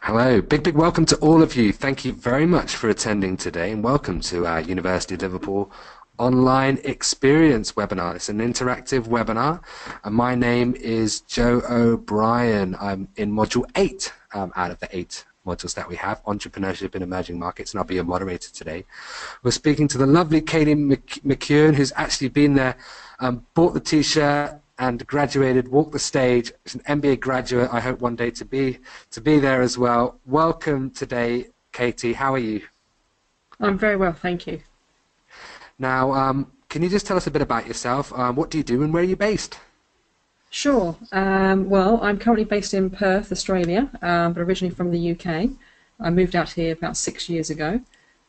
Hello, big welcome to all of you. Thank you very much for attending today and welcome to our University of Liverpool Online Experience webinar. It's an interactive webinar and my name is Joe O'Brien. I'm in Module 8 out of the 8 modules that we have, Entrepreneurship in Emerging Markets, and I'll be your moderator today. We're speaking to the lovely Kati McKeon, who's actually been there, bought the t-shirt, and graduated, walked the stage. She's an MBA graduate. I hope one day to be there as well. Welcome today, Kati. How are you? I'm very well, thank you. Now, can you just tell us a bit about yourself? What do you do and where are you based? Sure. Well, I'm currently based in Perth, Australia, but originally from the UK. I moved out here about 6 years ago.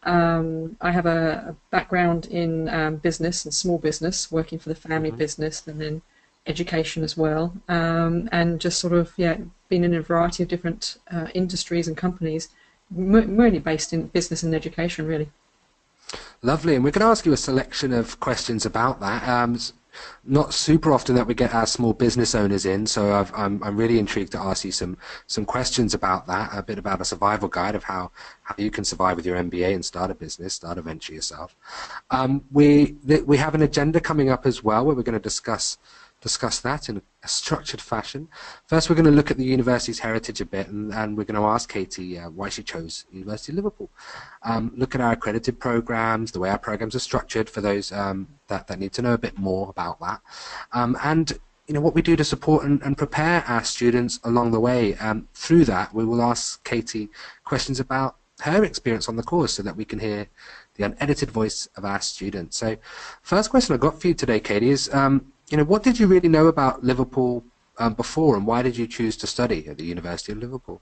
I have a background in business and small business, working for the family business, and then education as well, and just sort of been in a variety of different industries and companies, mainly based in business and education, really. Lovely, and we're going to ask you a selection of questions about that. It's not super often that we get our small business owners in, so I'm really intrigued to ask you some questions about that, a bit about a survival guide of how you can survive with your MBA and start a business, start a venture yourself. We have an agenda coming up as well where we're going to discuss that in a structured fashion. First, we're going to look at the university's heritage a bit, and we're going to ask Kati why she chose University of Liverpool. Look at our accredited programs, the way our programs are structured for those that need to know a bit more about that, and what we do to support and prepare our students along the way. Through that, we will ask Kati questions about her experience on the course so that we can hear the unedited voice of our students. So, first question I've got for you today, Kati, is what did you really know about Liverpool before, and why did you choose to study at the University of Liverpool?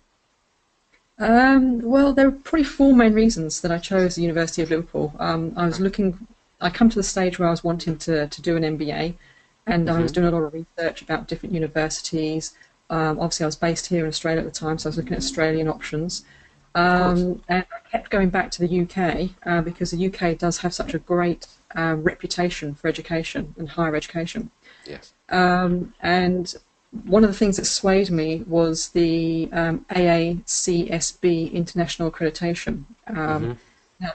Well, there were probably four main reasons that I chose the University of Liverpool. I come to the stage where I was wanting to do an MBA, and I was doing a lot of research about different universities. Obviously, I was based here in Australia at the time, so I was looking at Australian options. And I kept going back to the UK because the UK does have such a great reputation for education and higher education. Yes. And one of the things that swayed me was the AACSB International Accreditation. Now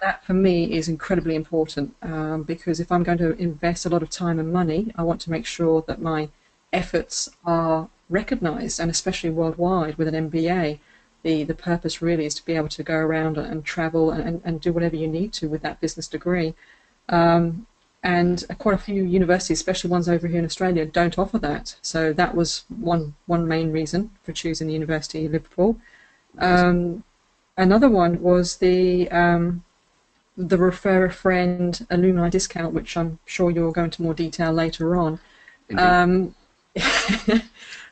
that for me is incredibly important because if I'm going to invest a lot of time and money, I want to make sure that my efforts are recognised, and especially worldwide with an MBA. The purpose really is to be able to go around and travel and do whatever you need to with that business degree. And quite a few universities, especially ones over here in Australia, don't offer that. So that was one main reason for choosing the University of Liverpool. Another one was the refer a friend alumni discount, which I'm sure you'll go into more detail later on.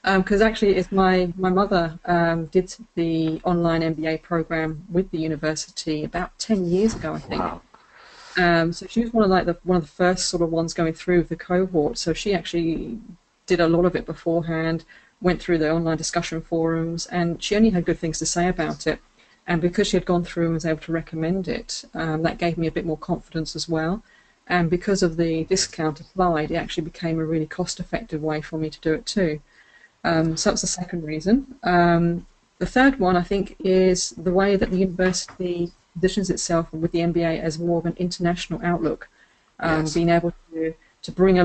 Because actually, it's my mother did the online MBA program with the university about 10 years ago, I think. Wow. So she was one of the first sort of ones going through the cohort. So she actually did a lot of it beforehand, went through the online discussion forums, and she only had good things to say about it. And because she had gone through and was able to recommend it, that gave me a bit more confidence as well. And because of the discount applied, it actually became a really cost-effective way for me to do it too. So that's the second reason. The third one, I think, is the way that the university positions itself with the MBA as more of an international outlook, being able to bring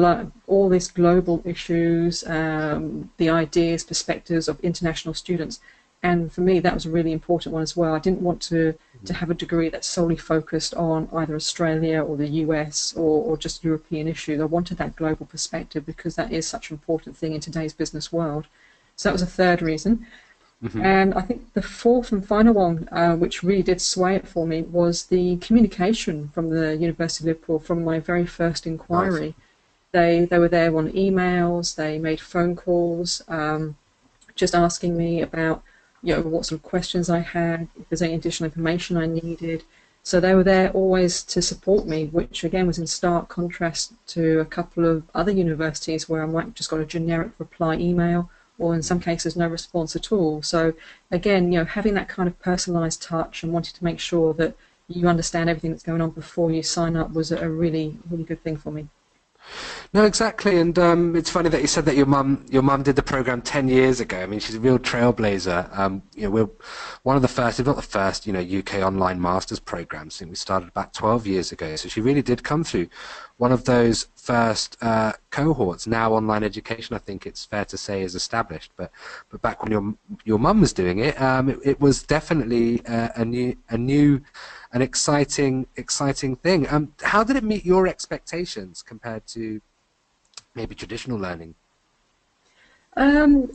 all these global issues, the ideas, perspectives of international students. And for me, that was a really important one as well. I didn't want to have a degree that's solely focused on either Australia or the US or just European issues. I wanted that global perspective because that is such an important thing in today's business world. So that was a third reason. And I think the fourth and final one, which really did sway it for me, was the communication from the University of Liverpool from my very first inquiry. Nice. They were there on emails, they made phone calls, just asking me about what sort of questions I had, if there's any additional information I needed. So they were there always to support me, which again was in stark contrast to a couple of other universities where I might have just got a generic reply email, or in some cases no response at all. So again, having that kind of personalised touch and wanting to make sure that you understand everything that's going on before you sign up was a really, really good thing for me. No, exactly, and it's funny that you said that your mum did the program 10 years ago. I mean, she's a real trailblazer. We're one of the first, if not the first, UK online masters programs. I think we started about 12 years ago. So she really did come through one of those first cohorts. Now online education, I think it's fair to say, is established. But back when your mum was doing it, it was definitely an exciting thing. How did it meet your expectations compared to maybe traditional learning?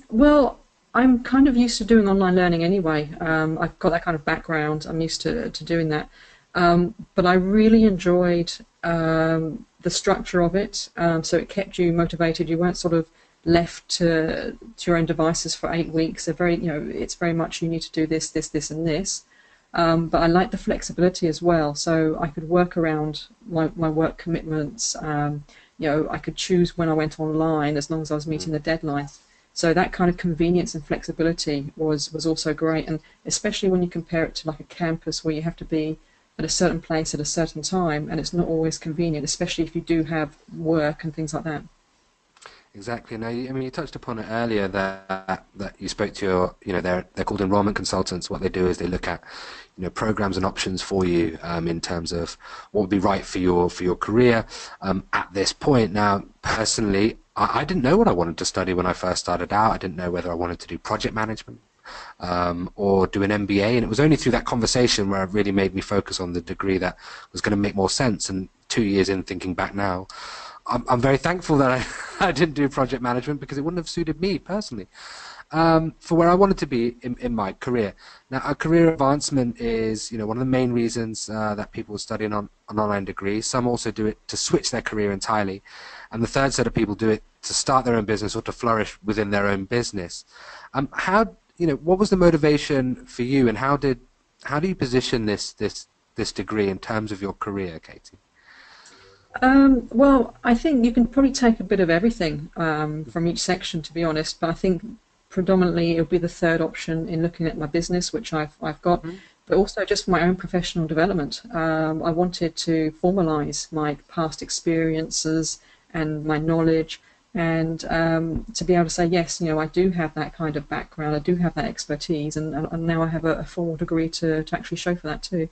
Well, I'm kind of used to doing online learning anyway. I've got that kind of background. I'm used to doing that. But I really enjoyed the structure of it. So it kept you motivated. You weren't sort of left to your own devices for 8 weeks. They're very, it's very much you need to do this, this, this, and this. But I like the flexibility as well. So I could work around my work commitments. I could choose when I went online as long as I was meeting the deadlines. So that kind of convenience and flexibility was also great, and especially when you compare it to like a campus where you have to be at a certain place at a certain time, and it's not always convenient, especially if you do have work and things like that. Exactly. Now, I mean, you touched upon it earlier that you spoke to your, they're called enrollment consultants. What they do is they look at, programs and options for you in terms of what would be right for your career at this point. Now, personally, I didn't know what I wanted to study when I first started out. I didn't know whether I wanted to do project management or do an MBA, and it was only through that conversation where it really made me focus on the degree that was going to make more sense. And 2 years in, thinking back now, I'm very thankful that I didn't do project management because it wouldn't have suited me personally for where I wanted to be in my career. Now, a career advancement is, one of the main reasons that people study an online degree. Some also do it to switch their career entirely, and the third set of people do it to start their own business or to flourish within their own business. What was the motivation for you, and how do you position this degree in terms of your career, Katie? Well, I think you can probably take a bit of everything from each section, to be honest. But I think predominantly it'll be the third option in looking at my business, which I've got, but also just for my own professional development. I wanted to formalise my past experiences and my knowledge, and to be able to say, yes, I do have that kind of background, I do have that expertise, and now I have a formal degree to actually show for that too.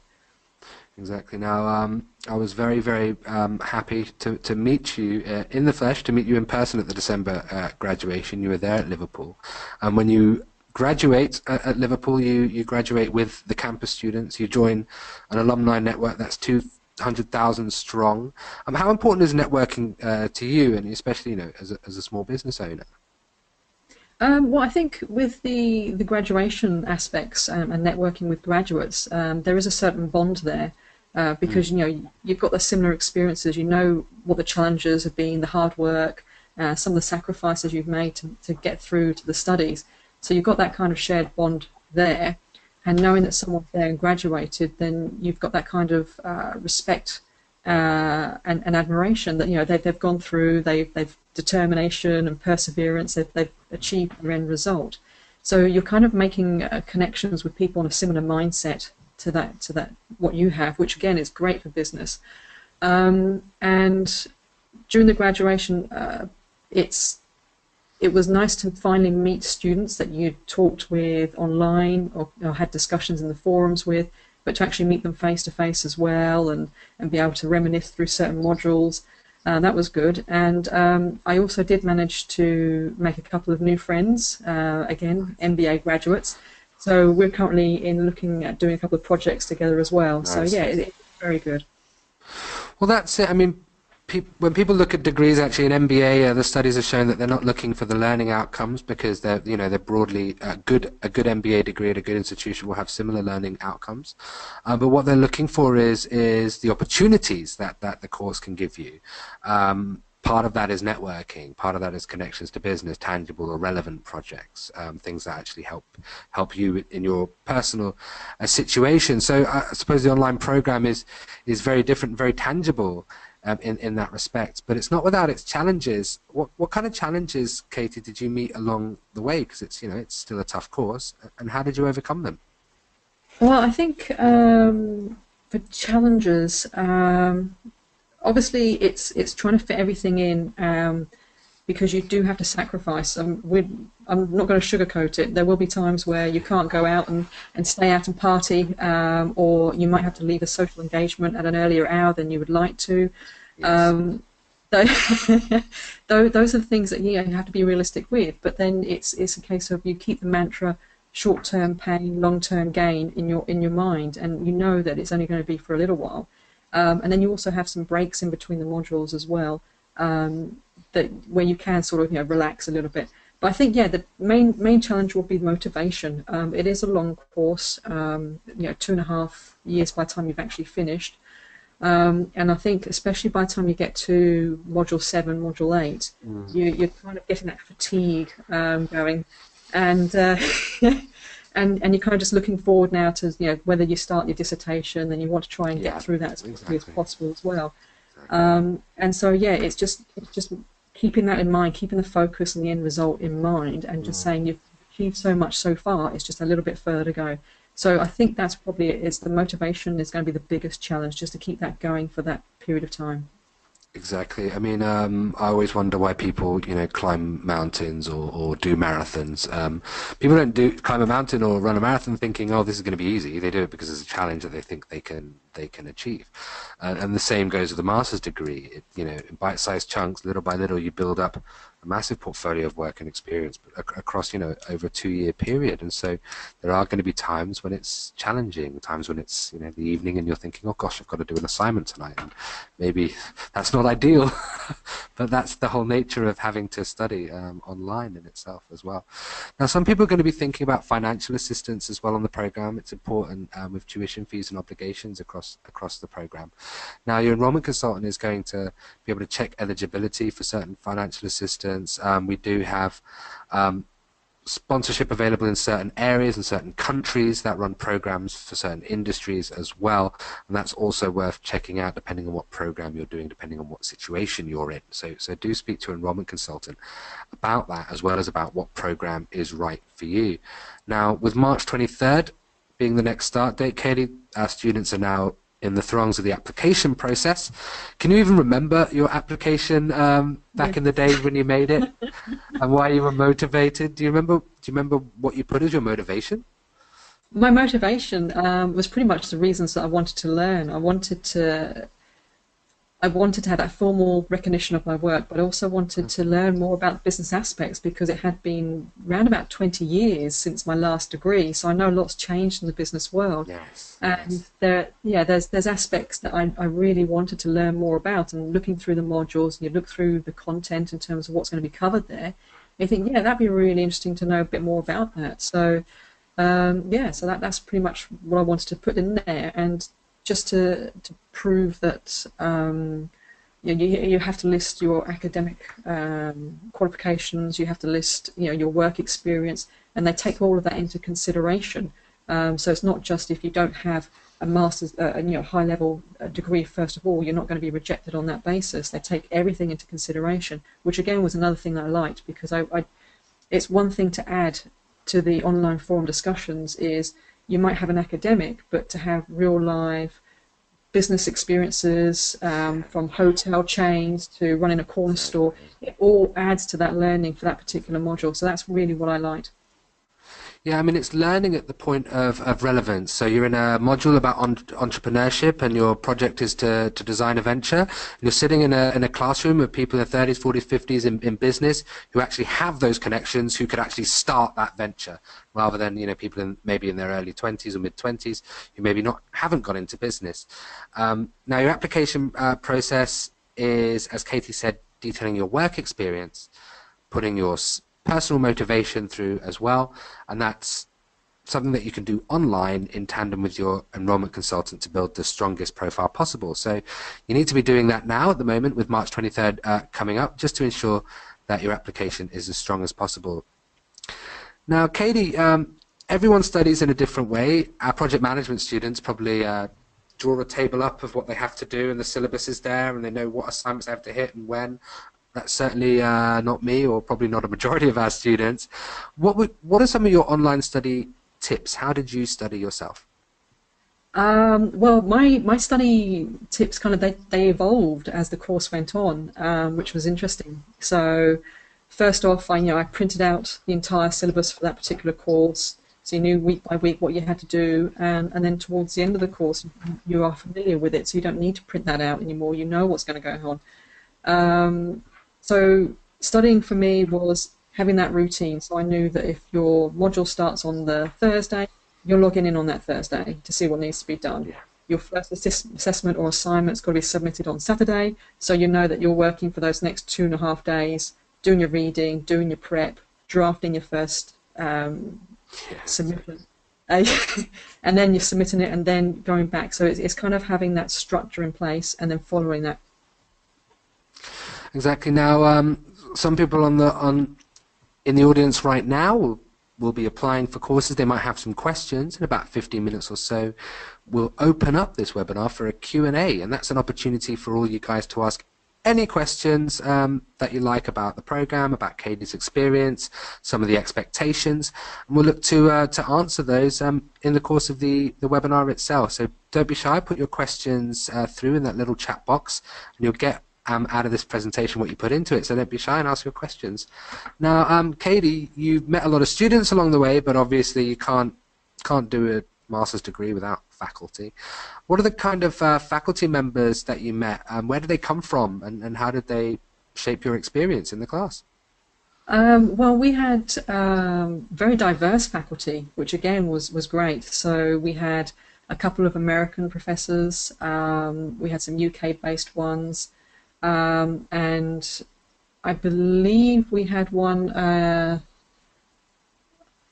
Exactly. Now, I was very, very happy to meet you in the flesh, to meet you in person at the December graduation. You were there at Liverpool. And when you graduate at Liverpool, you graduate with the campus students. You join an alumni network that's 200,000 strong. How important is networking to you, and especially, as a small business owner? Well, I think with the graduation aspects and networking with graduates, there is a certain bond there because you've got the similar experiences. You know what the challenges have been, the hard work, some of the sacrifices you've made to get through to the studies. So you've got that kind of shared bond there, and knowing that someone's there and graduated, then you've got that kind of respect and admiration that they've gone through, they've determination and perseverance, they've achieved their end result. So you're kind of making connections with people on a similar mindset to that what you have, which again is great for business. And during the graduation, it was nice to finally meet students that you talked with online or had discussions in the forums with, but to actually meet them face to face as well, and be able to reminisce through certain modules. That was good. And I also did manage to make a couple of new friends, again, MBA graduates. So we're currently looking at doing a couple of projects together as well. Nice. So yeah, it's very good. Well, that's it. I mean, when people look at degrees, actually, in MBA, the studies have shown that they're not looking for the learning outcomes because they're broadly a good MBA degree at a good institution will have similar learning outcomes. But what they're looking for is the opportunities that the course can give you. Part of that is networking. Part of that is connections to business, tangible or relevant projects, things that actually help you in your personal situation. So I suppose the online program is very different, very tangible in that respect. But it's not without its challenges. What kind of challenges, Katie, did you meet along the way? Because it's still a tough course. And how did you overcome them? Well, I think for challenges, obviously it's trying to fit everything in, because you do have to sacrifice. I'm not going to sugarcoat it. There will be times where you can't go out and stay out and party, or you might have to leave a social engagement at an earlier hour than you would like to. Yes. Um, those are the things that you have to be realistic with. But then it's a case of you keep the mantra short-term pain, long-term gain in your mind, and you know that it's only going to be for a little while. And then you also have some breaks in between the modules as well, that where you can sort of relax a little bit. But I think the main challenge will be motivation. It is a long course, 2.5 years by the time you've actually finished. And I think especially by the time you get to module 7, module 8, Mm. you're kind of getting that fatigue going, and and you're kind of just looking forward now to whether you start your dissertation, and you want to try and get Yeah, through that as quickly as exactly. possible as well. Exactly. And so it's just keeping that in mind, keeping the focus and the end result in mind, and just Mm. saying you've achieved so much so far. It's just a little bit further to go. So I think that's probably it. It's the motivation is going to be the biggest challenge, just to keep that going for that period of time. Exactly. I mean, I always wonder why people, climb mountains or do marathons. People don't climb a mountain or run a marathon thinking, "Oh, this is going to be easy." They do it because it's a challenge that they think they can achieve. And the same goes with the master's degree. In bite-sized chunks, little by little, you build up a massive portfolio of work and experience, but across, over a 2-year period. And so there are going to be times when it's challenging, times when it's, the evening and you're thinking, "Oh gosh, I've got to do an assignment tonight." And maybe that's not ideal, but that's the whole nature of having to study online in itself as well. Now, some people are going to be thinking about financial assistance as well on the program. It's important with tuition fees and obligations across the program. Now, your enrollment consultant is going to be able to check eligibility for certain financial assistance. We do have sponsorship available in certain areas and certain countries that run programs for certain industries as well, and that's also worth checking out depending on what program you're doing, depending on what situation you're in. So do speak to an enrollment consultant about that, as well as about what program is right for you. Now, with March 23rd being the next start date, Katie, our students are now in the throngs of the application process. Can you even remember your application back Yeah. in the day when you made it, and why you were motivated? Do you remember what you put as your motivation? My motivation was pretty much the reasons that I wanted to learn. I wanted to have that formal recognition of my work, but I also wanted to learn more about business aspects, because it had been around about 20 years since my last degree. So I know lots changed in the business world. Yes, And yes. there's aspects that I really wanted to learn more about. And looking through the modules, and you look through the content in terms of what's going to be covered there, you think, that'd be really interesting to know a bit more about that. So so that's pretty much what I wanted to put in there, and just to prove that you have to list your academic qualifications, you have to list your work experience, and they take all of that into consideration. So it's not just if you don't have a master's, high level degree. First of all, you're not going to be rejected on that basis. They take everything into consideration, which again was another thing that I liked, because it's one thing to add to the online forum discussions is you might have an academic, but to have real live business experiences, from hotel chains to running a corner store, Exactly. it all adds to that learning for that particular module. So that's really what I liked. Yeah, I mean, it's learning at the point of relevance. So you're in a module about entrepreneurship, and your project is to design a venture. You're sitting in a classroom of people in their 30s, 40s, 50s in business who actually have those connections, who could actually start that venture, rather than, people maybe in their early 20s or mid 20s who maybe not haven't got into business. Now, your application process is, as Katie said, detailing your work experience, putting your personal motivation through as well, and that's something that you can do online in tandem with your enrollment consultant to build the strongest profile possible. So you need to be doing that now at the moment, with March 23rd coming up, just to ensure that your application is as strong as possible. Now, Katie, everyone studies in a different way. Our project management students probably draw a table up of what they have to do, and the syllabus is there, and they know what assignments they have to hit and when. That's certainly not me, or probably not a majority of our students. What are some of your online study tips? How did you study yourself? Well, my study tips kind of they evolved as the course went on, which was interesting. So first off, I printed out the entire syllabus for that particular course, so you knew week by week what you had to do, and then towards the end of the course, you are familiar with it, so you don't need to print that out anymore. You know what's going to go on. So studying for me was having that routine. So I knew that if your module starts on the Thursday, you're logging in on that Thursday to see what needs to be done. Yeah. Your first assessment or assignment's got to be submitted on Saturday, so you know that you're working for those next 2.5 days, doing your reading, doing your prep, drafting your first submission. And then you're submitting it and then going back. So it's kind of having that structure in place and then following that. Exactly. Now, some people in the audience right now will be applying for courses. They might have some questions. In about 15 minutes or so, we'll open up this webinar for a Q&A, and that's an opportunity for all you guys to ask any questions that you like about the program, about Katie's experience, some of the expectations, and we'll look to answer those in the course of the webinar itself. So don't be shy. Put your questions through in that little chat box, and you'll get out of this presentation what you put into it, so don't be shy and ask your questions. Now, Katie, you've met a lot of students along the way, but obviously you can't do a master's degree without faculty. What are the kind of faculty members that you met? Where did they come from, and how did they shape your experience in the class? Well, we had very diverse faculty, which again was great. So we had a couple of American professors, we had some UK-based ones, and I believe we had one, I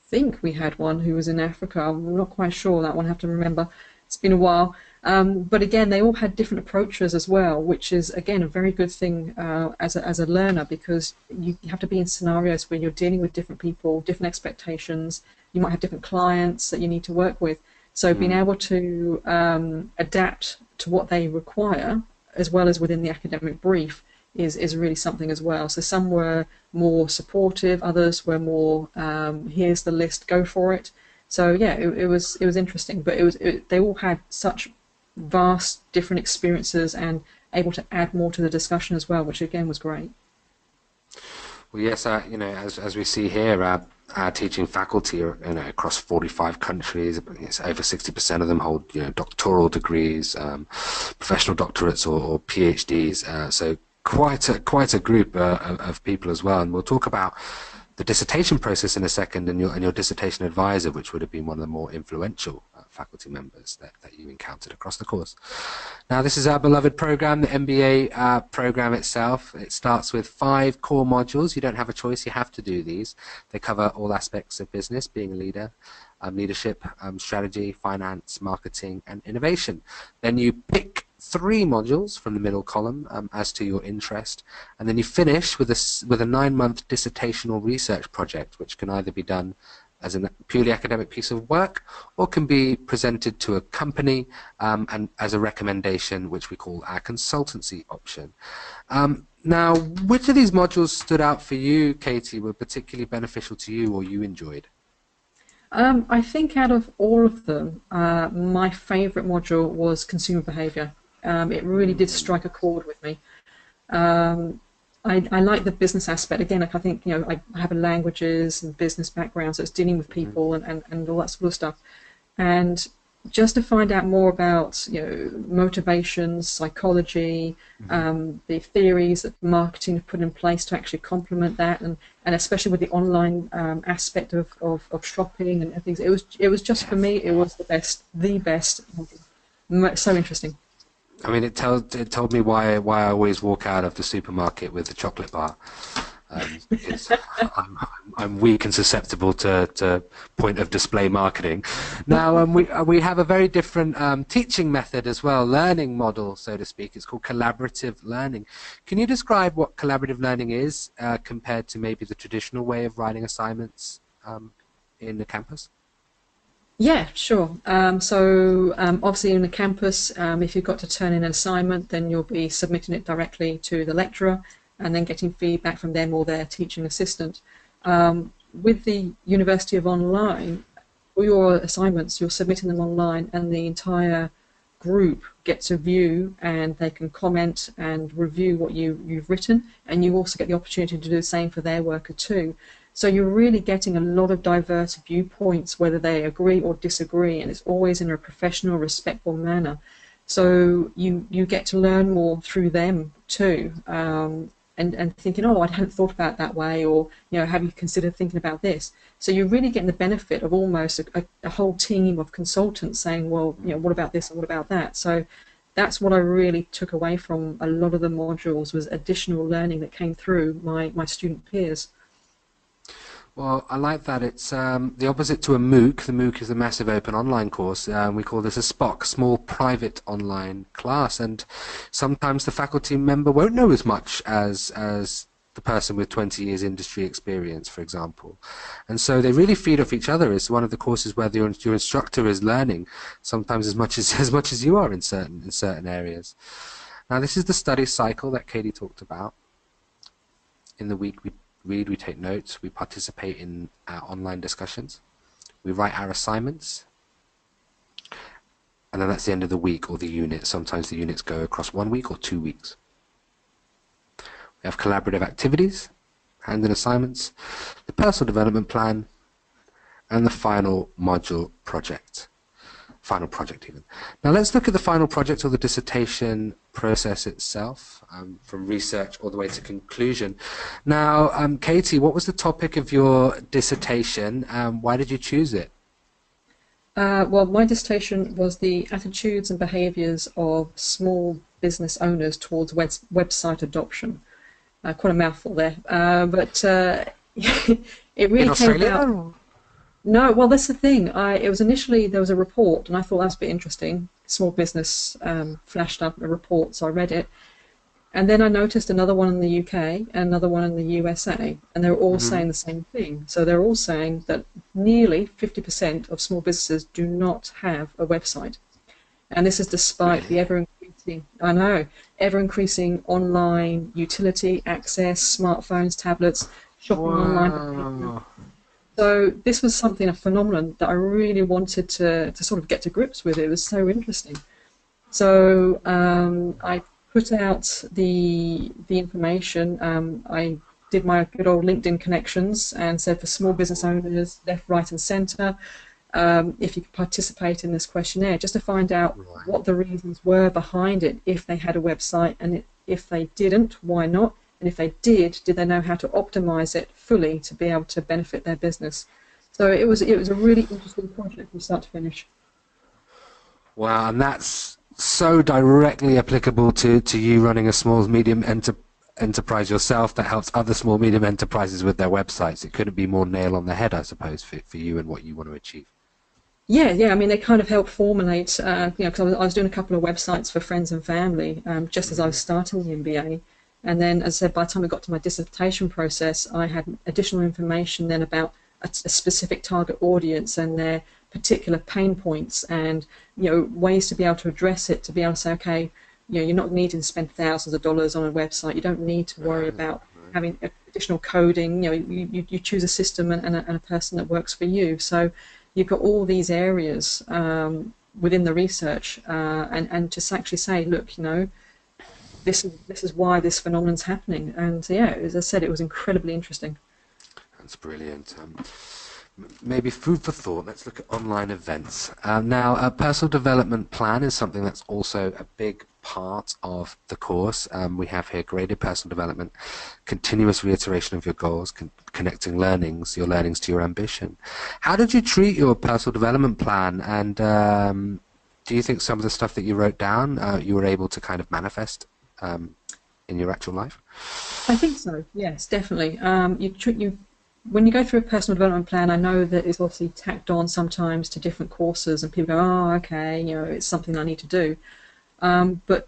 think we had one who was in Africa. I'm not quite sure, that one I have to remember. It's been a while. But again, they all had different approaches as well, which is, again, a very good thing as a learner, because you have to be in scenarios where you're dealing with different people, different expectations. You might have different clients that you need to work with. So being able to adapt to what they require, as well as within the academic brief, is really something as well. So some were more supportive, others were more, here's the list, go for it. So yeah, it was interesting, but they all had such vast different experiences and able to add more to the discussion as well, which again was great. Well, yes, as we see here, our teaching faculty are across 45 countries. It's over 60% of them hold doctoral degrees, professional doctorates or PhDs. So quite a group of people as well. And we'll talk about the dissertation process in a second, and your dissertation advisor, which would have been one of the more influential faculty members that you encountered across the course. Now, this is our beloved program, the MBA program itself. It starts with 5 core modules. You don't have a choice, you have to do these. They cover all aspects of business, being a leader, leadership, strategy, finance, marketing, and innovation. Then you pick 3 modules from the middle column as to your interest, and then you finish with a 9-month dissertational research project, which can either be done as a purely academic piece of work, or can be presented to a company and as a recommendation, which we call our consultancy option. Now, which of these modules stood out for you, Katie, were particularly beneficial to you or you enjoyed? I think out of all of them, my favourite module was consumer behaviour. It really did strike a chord with me. I like the business aspect. Again, I think I have a languages and business background, so it's dealing with people and all that sort of stuff. And just to find out more about motivations, psychology, the theories that marketing have put in place to actually complement that, and especially with the online aspect of shopping and things. It was just, for me, it was the best. So interesting. I mean, it told me why I always walk out of the supermarket with the chocolate bar, because I'm weak and susceptible to point of display marketing. Now, we have a very different teaching method as well, learning model, so to speak. It's called collaborative learning. Can you describe what collaborative learning is compared to maybe the traditional way of writing assignments in the campus? Yeah, sure. Obviously in the campus, if you've got to turn in an assignment, then you'll be submitting it directly to the lecturer and then getting feedback from them or their teaching assistant. With the University of Online, all your assignments, you're submitting them online, and the entire group gets a view, and they can comment and review what you've written, and you also get the opportunity to do the same for their worker too. So you're really getting a lot of diverse viewpoints, whether they agree or disagree, and it's always in a professional, respectful manner. So you get to learn more through them too, and thinking, oh, I hadn't thought about it that way, or have you considered thinking about this? So you're really getting the benefit of almost a whole team of consultants saying, well, what about this and what about that? So that's what I really took away from a lot of the modules, was additional learning that came through my student peers. Well, I like that. It's the opposite to a MOOC. The MOOC is a massive open online course. We call this a SPOC, small private online class, and sometimes the faculty member won't know as much as the person with 20 years industry experience, for example. And so they really feed off each other. It's one of the courses where your instructor is learning sometimes as much as you are in certain areas. Now, this is the study cycle that Katie talked about. In the week, we read, we take notes, we participate in our online discussions, we write our assignments, and then that's the end of the week or the unit. Sometimes the units go across 1 week or 2 weeks. We have collaborative activities, hand-in assignments, the personal development plan, and the final module project. Final project even. Now let's look at the final project or the dissertation process itself, from research all the way to conclusion. Now, Katie, what was the topic of your dissertation? Why did you choose it? Well, my dissertation was the attitudes and behaviours of small business owners towards website adoption. Quite a mouthful there, but it really In Australia? came out. No, well, that's the thing. It was initially, there was a report, and I thought that was a bit interesting. Small business flashed up a report, so I read it. And then I noticed another one in the UK and another one in the USA, and they were all saying the same thing. So they're all saying that nearly 50% of small businesses do not have a website. And this is despite the ever-increasing online utility, access, smartphones, tablets, shopping online. So this was something, a phenomenon that I really wanted to sort of get to grips with. It was so interesting. So I put out the information. I did my good old LinkedIn connections and said, for small business owners, left, right and centre, if you could participate in this questionnaire, just to find out what the reasons were behind it, if they had a website, and if they didn't, why not? And if they did they know how to optimize it fully to be able to benefit their business? So it was a really interesting project from start to finish. Wow, and that's so directly applicable to you running a small medium enterprise yourself that helps other small medium enterprises with their websites. It couldn't be more nail on the head, I suppose, for you and what you want to achieve. Yeah. I mean, they kind of helped formulate, because I was doing a couple of websites for friends and family just as I was starting the MBA. And then, as I said, by the time I got to my dissertation process, I had additional information then about a specific target audience and their particular pain points, and ways to be able to address it, to be able to say, okay, you're not needing to spend thousands of dollars on a website. You don't need to worry about having additional coding. You choose a system and a person that works for you. So you've got all these areas within the research, and to actually say, look, this is why this phenomenon's happening. And yeah, as I said, it was incredibly interesting. That's brilliant. Maybe food for thought. Let's look at online events. Now, a personal development plan is something that's also a big part of the course. We have here graded personal development, continuous reiteration of your goals, connecting your learnings to your ambition. How did you treat your personal development plan, and do you think some of the stuff that you wrote down you were able to kind of manifest in your actual life? I think so, yes, definitely. When you go through a personal development plan, I know that it's obviously tacked on sometimes to different courses, and people go, oh, okay, it's something I need to do. But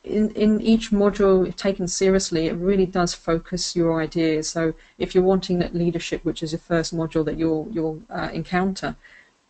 in each module, if taken seriously, it really does focus your ideas. So if you're wanting that leadership, which is your first module that you'll encounter,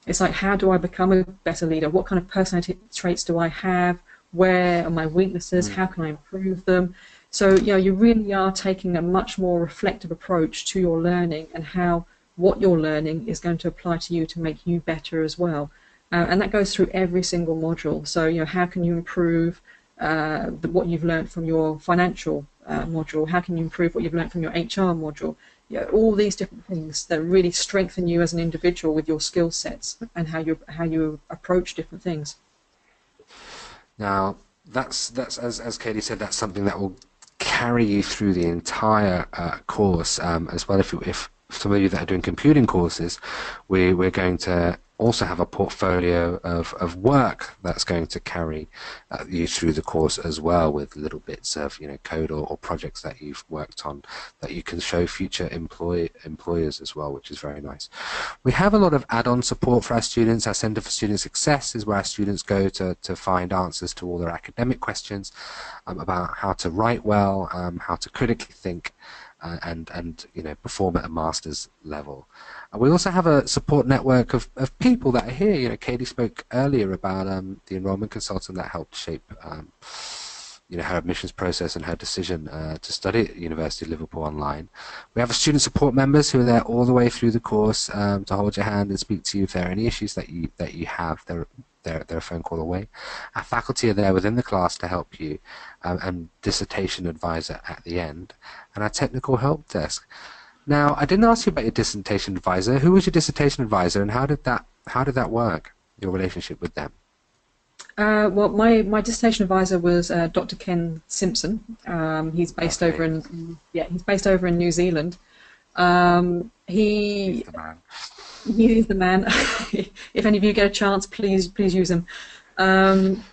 it's like, how do I become a better leader? What kind of personality traits do I have? Where are my weaknesses? How can I improve them? So you really are taking a much more reflective approach to your learning and how what you're learning is going to apply to you to make you better as well. And that goes through every single module. So, you know, how can you improve what you've learned from your financial module? How can you improve what you've learned from your HR module? You know, all these different things that really strengthen you as an individual with your skill sets and how you approach different things. Now, that's as Katie said, that's something that will carry you through the entire course as well. If some of you that are doing computing courses, we're going to also have a portfolio of work that's going to carry you through the course as well, with little bits of, you know, code or projects that you've worked on that you can show future employers as well, which is very nice. We have a lot of add-on support for our students. Our Centre for Student Success is where our students go to find answers to all their academic questions about how to write well, how to critically think, and you know, perform at a master's level. We also have a support network of people that are here. You know, Katie spoke earlier about the enrollment consultant that helped shape you know, her admissions process and her decision to study at University of Liverpool Online. We have student support members who are there all the way through the course to hold your hand and speak to you if there are any issues that you have. They're a phone call away. Our faculty are there within the class to help you, and dissertation advisor at the end, and our technical help desk. Now, I didn't ask you about your dissertation advisor. Who was your dissertation advisor, and how did that work? Your relationship with them? Well, my dissertation advisor was Dr. Ken Simpson. He's based over in New Zealand. He's the man. He is the man. If any of you get a chance, please use him. When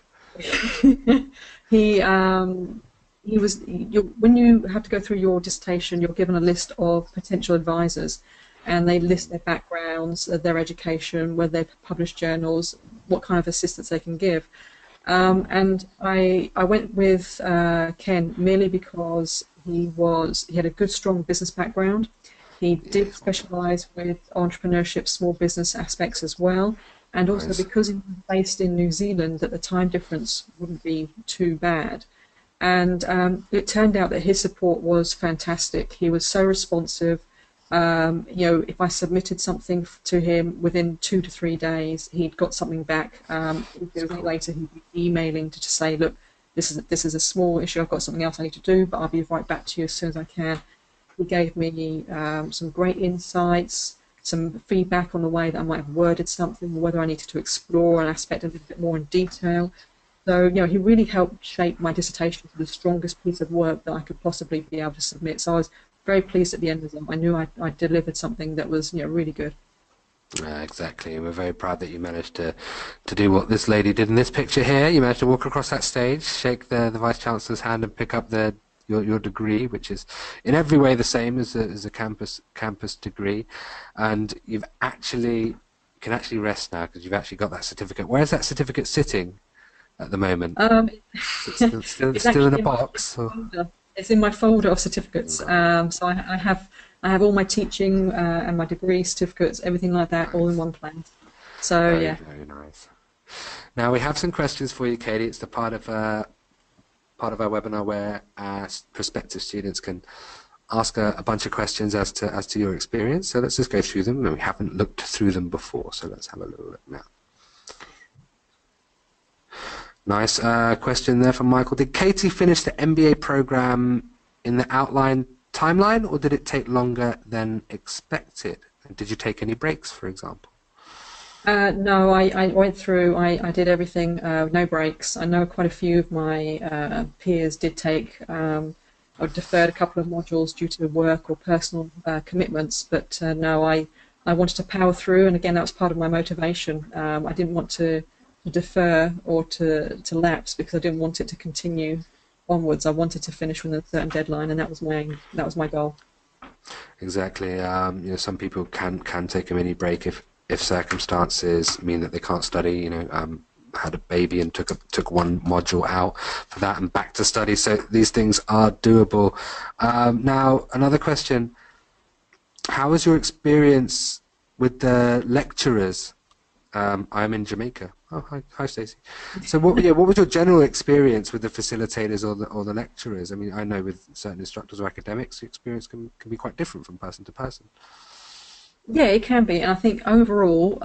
you have to go through your dissertation, you're given a list of potential advisors, and they list their backgrounds, their education, whether they've published journals, what kind of assistance they can give. And I went with Ken merely because he had a good, strong business background. He did specialise with entrepreneurship, small business aspects as well, and also because he was based in New Zealand, that the time difference wouldn't be too bad. And it turned out that his support was fantastic. He was so responsive. You know, if I submitted something to him within 2 to 3 days, he'd got something back. If it was any later, he'd be emailing to just say, look, this is a small issue. I've got something else I need to do, but I'll be right back to you as soon as I can. He gave me some great insights, some feedback on the way that I might have worded something, or whether I needed to explore an aspect a little bit more in detail. So, you know, he really helped shape my dissertation to the strongest piece of work that I could possibly be able to submit. So I was very pleased at the end of it. I knew I delivered something that was, you know, really good. Exactly, and we're very proud that you managed to do what this lady did in this picture here. You managed to walk across that stage, shake the Vice Chancellor's hand, and pick up your degree, which is in every way the same as a campus degree, and you can actually rest now because you've actually got that certificate. Where is that certificate sitting at the moment? It's still in a box. It's in my folder of certificates. So I have all my teaching and my degree certificates, everything like that, all in one place. So very nice. Now we have some questions for you, Katie. It's the part of our webinar where our prospective students can ask a bunch of questions as to your experience. So let's just go through them. We haven't looked through them before, so let's have a little look now. Nice question there from Michael. Did Katie finish the MBA program in the outline timeline, or did it take longer than expected? Did you take any breaks, for example? No, I went through, I did everything, no breaks. I know quite a few of my peers did take, or deferred a couple of modules due to work or personal commitments, but no, I wanted to power through, and again, that was part of my motivation. I didn't want to defer or to lapse because I didn't want it to continue onwards. I wanted to finish with a certain deadline, and that was my goal. Exactly. You know, some people can take a mini break if circumstances mean that they can't study. You know, had a baby and took one module out for that and back to study. So these things are doable. Now, another question: how was your experience with the lecturers? I'm in Jamaica. Oh, hi, Stacey. So, what was your general experience with the facilitators or the lecturers? I mean, I know with certain instructors or academics, the experience can be quite different from person to person. Yeah, it can be, and I think overall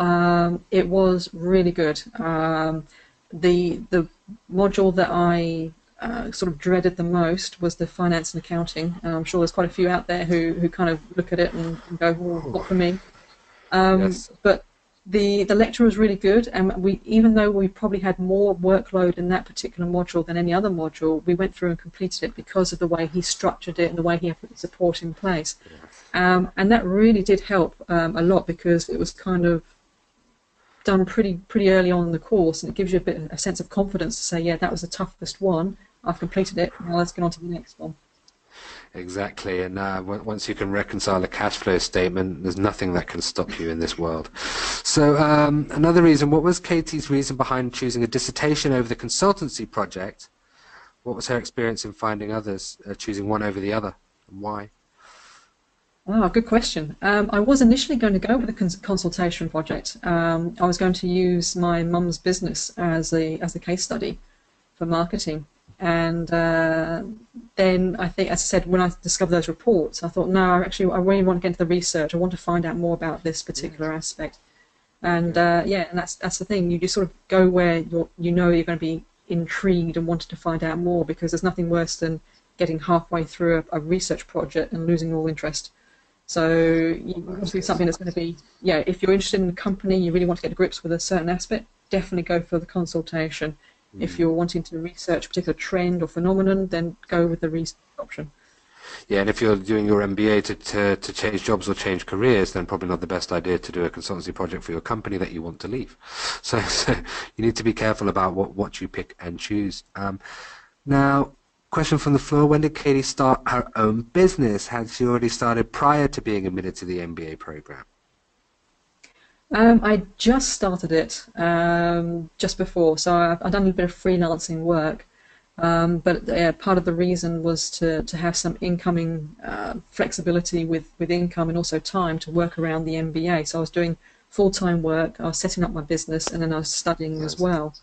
it was really good. The module that I sort of dreaded the most was the finance and accounting. And I'm sure there's quite a few out there who kind of look at it and go, "Well, not for me." Yes. But the lecture was really good, and we, even though we probably had more workload in that particular module than any other module, we went through and completed it because of the way he structured it and the way he had put the support in place. And that really did help a lot because it was kind of done pretty early on in the course, and it gives you a sense of confidence to say, yeah, that was the toughest one. I've completed it. Now let's get on to the next one. Exactly, and once you can reconcile a cash flow statement, there's nothing that can stop you in this world. So another reason, what was Katie's reason behind choosing a dissertation over the consultancy project? What was her experience in finding others, choosing one over the other, and why? Oh, good question. I was initially going to go with the consultation project. I was going to use my mum's business as a case study for marketing. And then I think, as I said, when I discovered those reports, I thought, no, actually, I really want to get into the research. I want to find out more about this particular aspect. And yeah, and that's the thing. You just sort of go where you know you're going to be intrigued and wanted to find out more, because there's nothing worse than getting halfway through a research project and losing all interest. So you want to do something that's going to be, yeah, if you're interested in a company, you really want to get to grips with a certain aspect, definitely go for the consultation. If you're wanting to research a particular trend or phenomenon, then go with the research option. Yeah, and if you're doing your MBA to change jobs or change careers, then probably not the best idea to do a consultancy project for your company that you want to leave. So you need to be careful about what you pick and choose. Now, question from the floor, when did Katie start her own business? Had she already started prior to being admitted to the MBA program? I just started it just before, so I've done a bit of freelancing work. But part of the reason was to have some incoming flexibility with income and also time to work around the MBA. So I was doing full-time work, I was setting up my business, and then I was studying as Yes. well.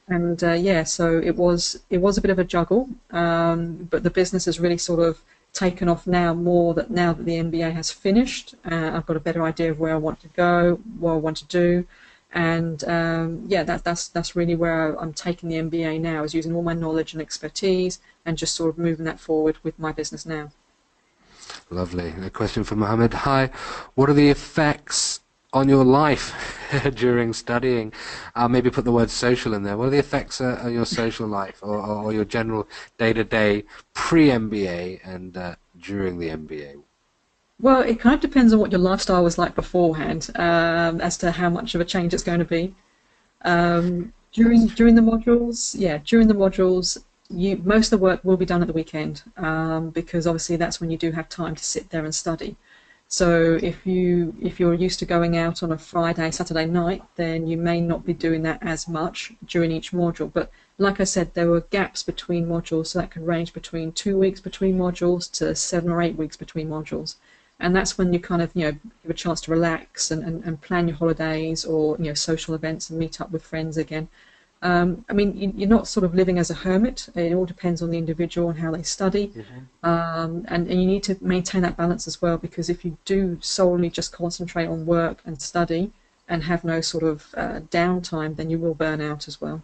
And yeah, so it was a bit of a juggle, but the business has really sort of taken off now that the MBA has finished. I've got a better idea of where I want to go, what I want to do, and yeah, that's really where I'm taking the MBA now, is using all my knowledge and expertise and just sort of moving that forward with my business now. Lovely. A question from Mohammed. Hi, what are the effects on your life during studying? I'll maybe put the word social in there. What are the effects on your social life or your general day-to-day pre-MBA and during the MBA? Well, it kind of depends on what your lifestyle was like beforehand, as to how much of a change it's going to be. During the modules, yeah, during the modules, most of the work will be done at the weekend, because obviously that's when you do have time to sit there and study. So if you're used to going out on a Friday, Saturday night, then you may not be doing that as much during each module. But like I said, there were gaps between modules, so that could range between 2 weeks between modules to 7 or 8 weeks between modules. And that's when you kind of, give a chance to relax and plan your holidays, or, social events, and meet up with friends again. I mean, you're not sort of living as a hermit. It all depends on the individual and how they study. And you need to maintain that balance as well, because if you do solely just concentrate on work and study and have no sort of downtime, then you will burn out as well.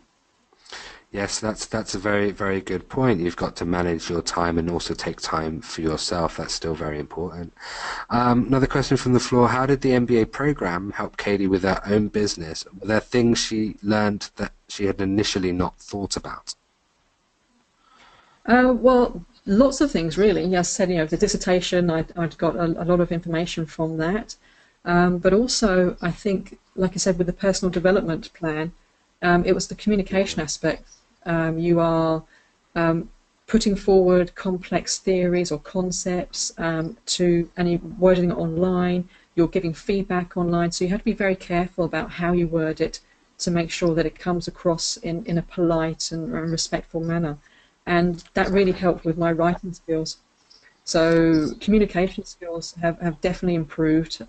Yes, that's a very, very good point. You've got to manage your time and also take time for yourself. That's still very important. Another question from the floor. How did the MBA program help Katie with her own business? Were there things she learned that she had initially not thought about? Well, lots of things really. Yes, I said, the dissertation, I'd got a lot of information from that. But also, I think, like I said, with the personal development plan, it was the communication aspect. You are putting forward complex theories or concepts and you're wording it online. You're giving feedback online, so you have to be very careful about how you word it to make sure that it comes across in a polite and respectful manner. And that really helped with my writing skills. So communication skills have definitely improved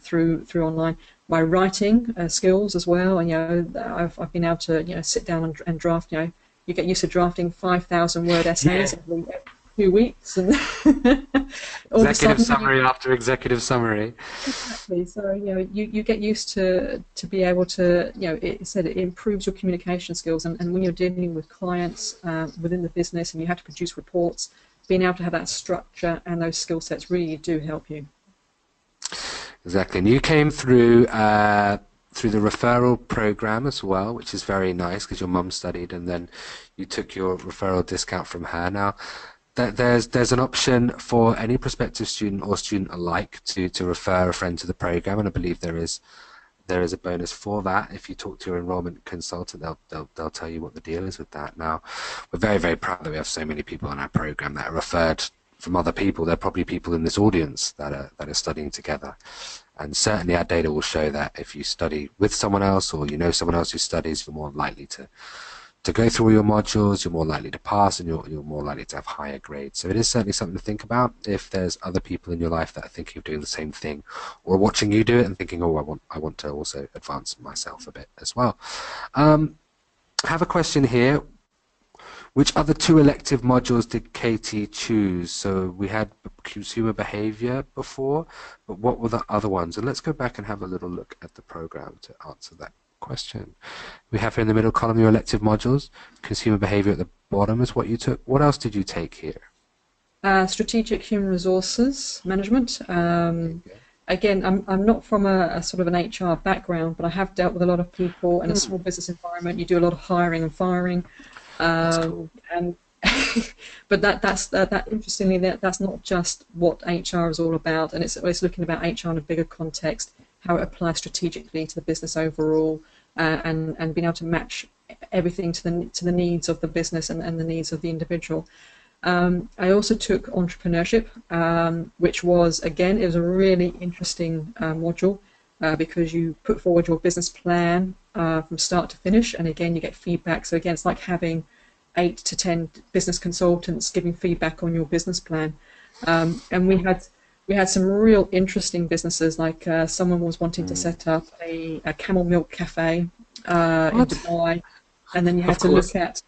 through online. My writing skills as well, and I've been able to sit down and draft. You get used to drafting 5,000 word essays 2 weeks, and all of a Executive sudden you summary after executive summary. exactly. So you get used to be able to it improves your communication skills, and when you're dealing with clients within the business and you have to produce reports, being able to have that structure and those skill sets really do help you. Exactly, and you came through the referral program as well, which is very nice because your mum studied, and then you took your referral discount from her. Now, there's an option for any prospective student or student alike to refer a friend to the program, and I believe there is a bonus for that. If you talk to your enrollment consultant, they'll tell you what the deal is with that. Now, we're very, very proud that we have so many people on our program that are referred from other people. There are probably people in this audience that are studying together. And certainly our data will show that if you study with someone else or you know someone else who studies, you're more likely to go through all your modules, you're more likely to pass, and you're more likely to have higher grades. So it is certainly something to think about if there's other people in your life that are thinking of doing the same thing or watching you do it and thinking, oh, I want to also advance myself a bit as well. I have a question here. Which other two elective modules did Katie choose? So we had consumer behavior before, but what were the other ones? And let's go back and have a little look at the program to answer that question. We have here in the middle column your elective modules. Consumer behavior at the bottom is what you took. What else did you take here? Strategic human resources management. Again, I'm not from a sort of an HR background, but I have dealt with a lot of people in a small business environment. You do a lot of hiring and firing. Cool. And but that's interestingly, that's not just what HR is all about, and it's looking about HR in a bigger context, how it applies strategically to the business overall, and being able to match everything to the needs of the business and the needs of the individual. I also took entrepreneurship, which was, again, it was a really interesting module because you put forward your business plan from start to finish, and again you get feedback. So again, it's like having 8 to 10 business consultants giving feedback on your business plan. And we had some real interesting businesses, like someone was wanting to set up a camel milk cafe in Dubai, and then you had to look at,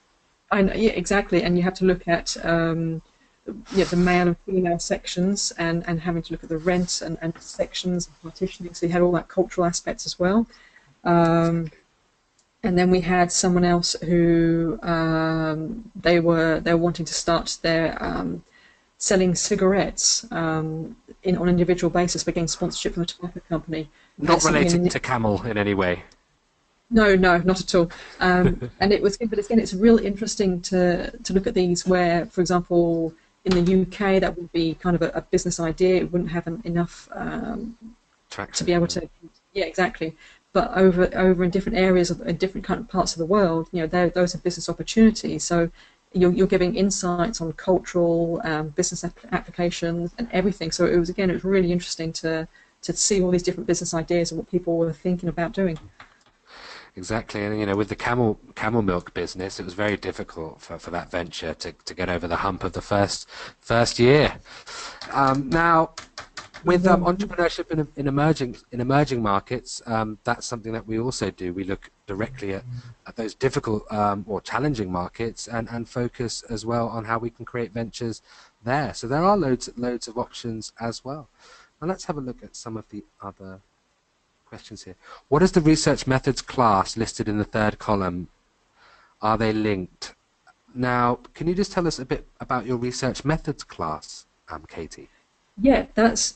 yeah, exactly, and you have to look at the male and female sections, and having to look at the rent and sections and partitioning. So you had all that cultural aspects as well. And then we had someone else who they were wanting to start their selling cigarettes on an individual basis, but getting sponsorship from a tobacco company. Not related to camel in any way. No, not at all. And it was, but again, it's really interesting to look at these where, for example, in the UK, that would be kind of a business idea. It wouldn't have enough to be able to, yeah, exactly. But over in different areas in different kind of parts of the world, those are business opportunities. So you're giving insights on cultural, business applications and everything. So it was really interesting to see all these different business ideas and what people were thinking about doing. Exactly, and with the camel milk business, it was very difficult for that venture to get over the hump of the first year. Now, with entrepreneurship in emerging markets, that's something that we also do. We look directly at those difficult or challenging markets and focus as well on how we can create ventures there. So there are loads of options as well. Now let's have a look at some of the other questions here. What is the research methods class listed in the third column? Are they linked? Now, can you just tell us a bit about your research methods class, Katie? Yeah, that's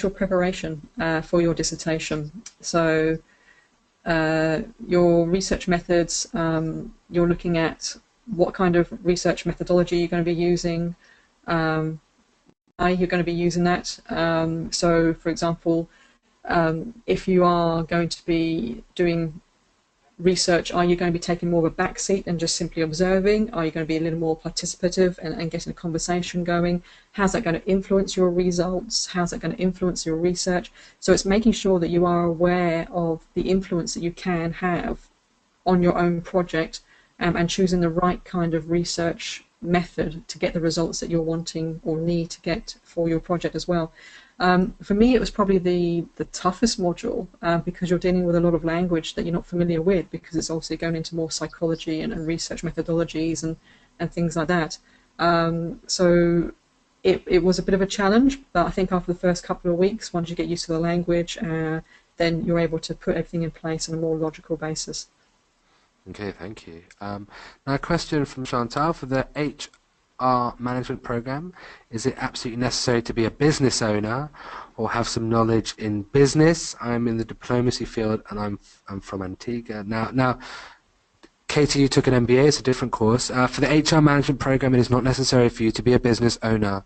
your preparation for your dissertation. So your research methods, you're looking at what kind of research methodology you're going to be using, how you're going to be using that. So, for example, if you are going to be doing research, are you going to be taking more of a back seat and just simply observing? Are you going to be a little more participative and getting a conversation going? How's that going to influence your results? How's that going to influence your research? So it's making sure that you are aware of the influence that you can have on your own project, and choosing the right kind of research method to get the results that you're wanting or need to get for your project as well. For me, it was probably the toughest module because you're dealing with a lot of language that you're not familiar with, because it's also going into more psychology and research methodologies and things like that. So it was a bit of a challenge, but I think after the first couple of weeks, once you get used to the language, then you're able to put everything in place on a more logical basis. Okay, thank you. Now, a question from Chantal for the HR management program. Is it absolutely necessary to be a business owner or have some knowledge in business? I'm in the diplomacy field and I'm from Antigua. Now, Katie, you took an MBA, it's a different course. For the HR management program, it is not necessary for you to be a business owner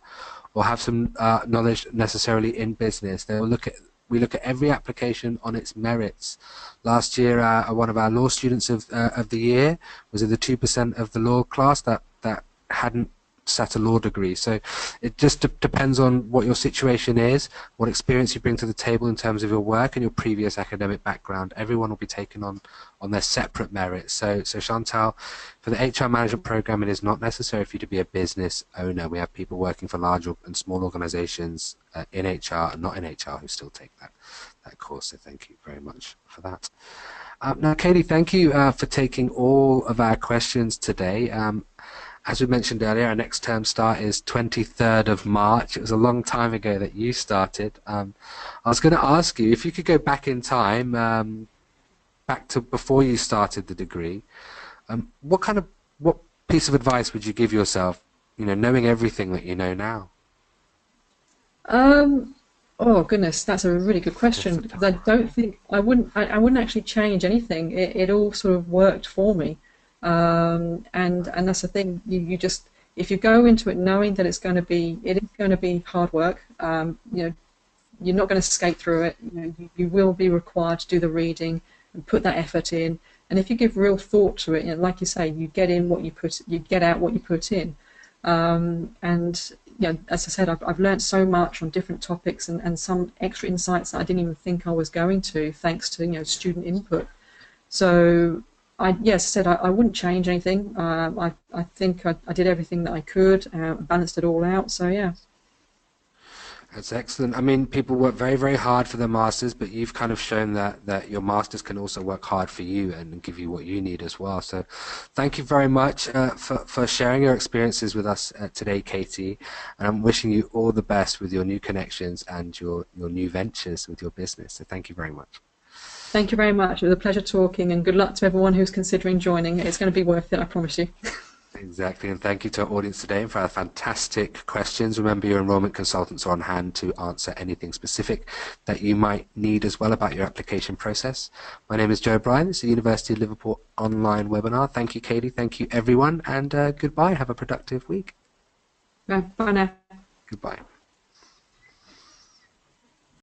or have some knowledge necessarily in business. We look at every application on its merits. Last year, one of our law students of the year was in the 2% of the law class that hadn't set a law degree. So it just depends on what your situation is, what experience you bring to the table in terms of your work and your previous academic background. Everyone will be taken on their separate merits. So Chantal, for the HR management program, it is not necessary for you to be a business owner. We have people working for large and small organizations in HR and not in HR who still take that course. So thank you very much for that. Now, Katie, thank you for taking all of our questions today. As we mentioned earlier, our next term start is 23rd of March. It was a long time ago that you started. I was going to ask you if you could go back in time, back to before you started the degree. What piece of advice would you give yourself, knowing everything that you know now? Oh goodness, that's a really good question because I don't think I wouldn't actually change anything. It all sort of worked for me. And that's the thing. You just if you go into it knowing that it is going to be hard work. You're not going to skate through it. You will be required to do the reading and put that effort in. And if you give real thought to it, like you say, you get out what you put in. And as I said, I've learned so much on different topics and some extra insights that I didn't even think I was going to, thanks to student input. So yes, I said I wouldn't change anything. I think I did everything that I could, balanced it all out. So yeah. That's excellent. I mean, people work very, very hard for their masters, but you've kind of shown that your masters can also work hard for you and give you what you need as well. So thank you very much for sharing your experiences with us today, Katie. And I'm wishing you all the best with your new connections and your new ventures with your business. So thank you very much. Thank you very much. It was a pleasure talking, and good luck to everyone who's considering joining. It's going to be worth it, I promise you. Exactly, and thank you to our audience today for our fantastic questions. Remember, your enrollment consultants are on hand to answer anything specific that you might need as well about your application process. My name is Joe Bryan. This is the University of Liverpool Online webinar. Thank you, Katie. Thank you, everyone, and goodbye. Have a productive week. Bye now. Goodbye.